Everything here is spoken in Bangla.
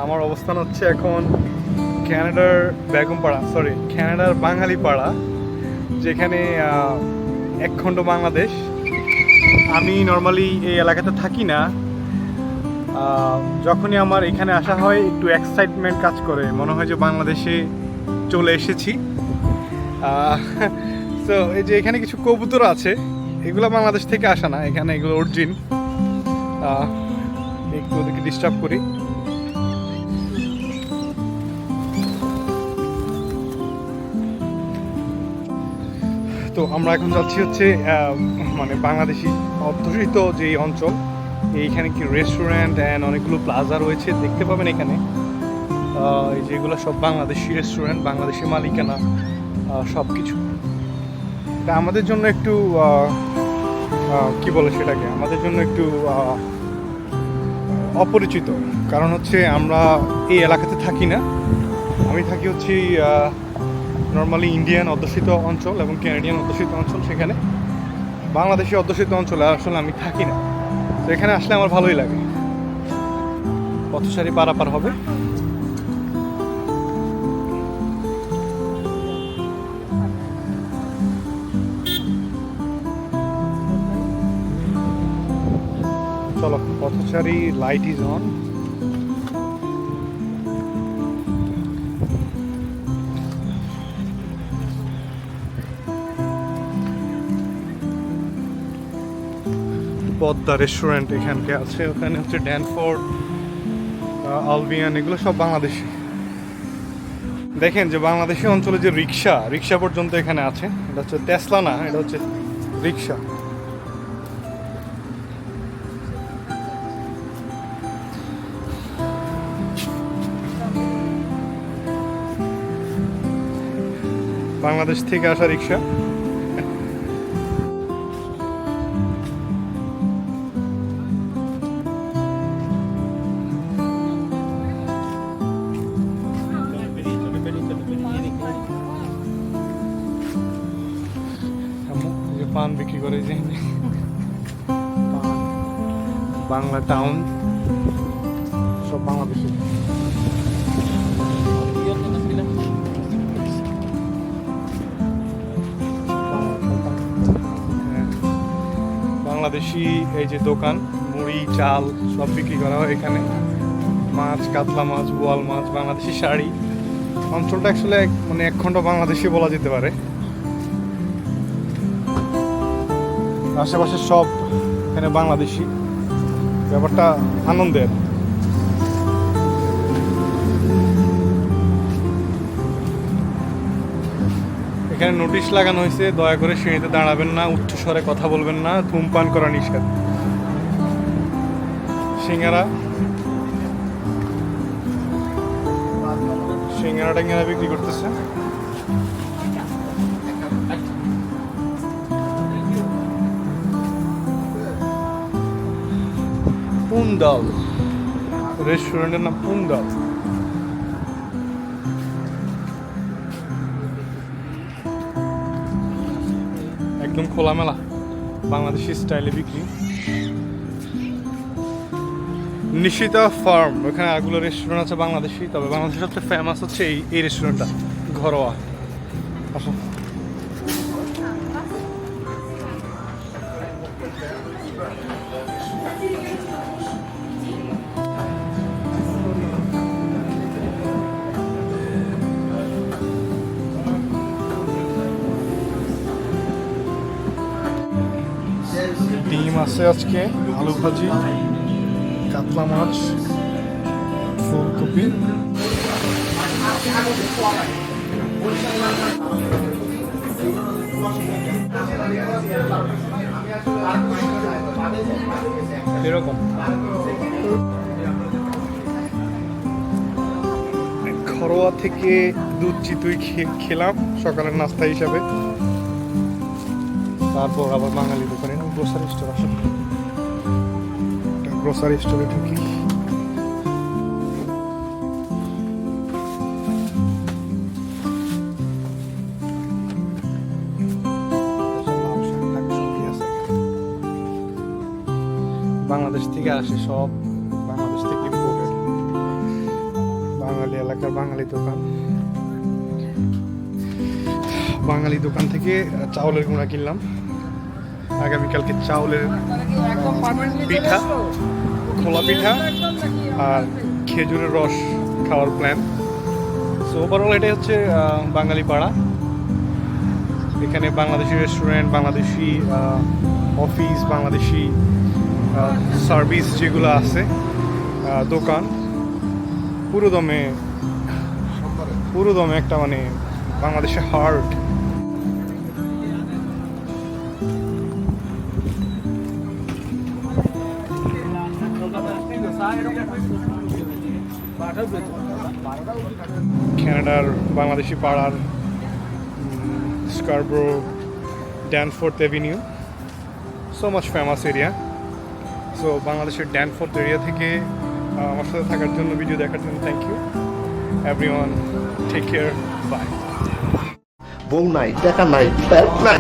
আমার অবস্থান হচ্ছে এখন ক্যানাডার বেগমপাড়া, ক্যানাডার বাঙালি পাড়া, যেখানে একখণ্ড বাংলাদেশ। আমি নর্মালি এই এলাকাতে থাকি না। যখনই আমার এখানে আসা হয় একটু এক্সাইটমেন্ট কাজ করে, মনে হয় যে বাংলাদেশে চলে এসেছি। তো এই যে এখানে কিছু কবুতর আছে, এগুলো বাংলাদেশ থেকে আসা না, এখানে এগুলো অরিজিন। একটু ওদেরকে ডিস্টার্ব করি। তো আমরা এখন যাচ্ছি হচ্ছে মানে বাংলাদেশি অধ্যুষিত যেই অঞ্চল, এইখানে কি রেস্টুরেন্ট অ্যান্ড অনেকগুলো প্লাজা রয়েছে, দেখতে পাবেন এখানে। এই যেগুলো সব বাংলাদেশি রেস্টুরেন্ট, বাংলাদেশি মালিকানা, সব কিছু। এটা আমাদের জন্য একটু কি বলে সেটাকে, আমাদের জন্য একটু অপরিচিত, কারণ হচ্ছে আমরা এই এলাকাতে থাকি না। আমি থাকি হচ্ছে নর্মালি ইন্ডিয়ান অধ্যুষিত অঞ্চল এবং ক্যানাডিয়ান অধ্যুষিত অঞ্চল, সেখানে বাংলাদেশি অধ্যুষিত অঞ্চলে আসলে আমি থাকি না। তো এখানে আসলে আমার ভালোই লাগে। পথচারী পারাপার হবে। চলো, পথচারী light is on. Padma restaurant এখানকে আছে, ওখানে হচ্ছে ড্যানফোর্ড, আলবিয়ান, এগুলো সব বাংলাদেশি। দেখেন যে বাংলাদেশি অঞ্চলে যে রিক্সা পর্যন্ত এখানে আছে। এটা হচ্ছে টেসলা না, এটা হচ্ছে রিক্সা। বাংলাদেশ থেকে আসা রিক্সা। পান বিক্রি করে, যে বাংলা টাউন, সব বাংলাদেশি। বাংলাদেশি এই যে দোকান, মুড়ি চাল সব বিক্রি করা হয় এখানে। মাছ, কাতলা মাছ, বোয়াল মাছ, বাংলাদেশি শাড়ি। অঞ্চলটা অ্যাকচুয়ালি মানে একখণ্ড বাংলাদেশি বলা যেতে পারে। আশেপাশে সব এখানে বাংলাদেশি, ব্যাপারটা আনন্দের। এখানে নোটিশ লাগানো হয়েছে, দয়া করে সিঁড়িতে দাঁড়াবেন না, উচ্চস্বরে কথা বলবেন না, ধূমপান করা নিষেধ। সিঙ্গারা টেঙ্গারা বিক্রি করতেছে। পুন্ডাল রেস্টুরেন্টের নাম পুন্ডাল। একদম খোলামেলা বাংলাদেশি স্টাইলে বিক্রি। নিশিতা ফার্ম, ওখানে আগুলো রেস্টুরেন্ট আছে বাংলাদেশি, তবে বাংলাদেশের সবচেয়ে ফেমাস হচ্ছে এই রেস্টুরেন্টটা, ঘরোয়া। আসো। ডিম আছে আজকে, আলু ভাজি, কাতলা মাছ, ফুলকপি। এরকম ঘরোয়া থেকে দুধ চিতুই খেলাম সকালের নাস্তা হিসাবে। তারপর আবার বাঙালি দোকানে গ্রোসারি স্টোর, আসলে গ্রোসারি স্টোরে ঢুকি। বাংলাদেশ থেকে আসে, সব বাংলাদেশ থেকে ইম্পোর্টেড। ঢাকার বাঙালি দোকান। বাঙালি দোকান থেকে চাউলের গুঁড়া কিনলাম, আগামীকালকে চাউলের পিঠা, খোলা পিঠা আর খেজুরের রস খাওয়ার প্ল্যান। সো ওভারঅল এটাই হচ্ছে বাঙালি পাড়া। এখানে Bangladeshi restaurant, Bangladeshi office, Bangladeshi service যেগুলো আছে, দোকান, পুরো দমে একটা মানে বাংলাদেশের হার্ট। কানাডার বাংলাদেশি পাড়ার Scarborough Danforth avenue, so much famous area. So বাংলাদেশের ড্যানফোর্থ এরিয়া থেকে আমার সাথে থাকার জন্য, ভিডিও দেখার জন্য thank you everyone. Take care, bye. বউ নাই, টাকা নাই, ব্যাগ নাই।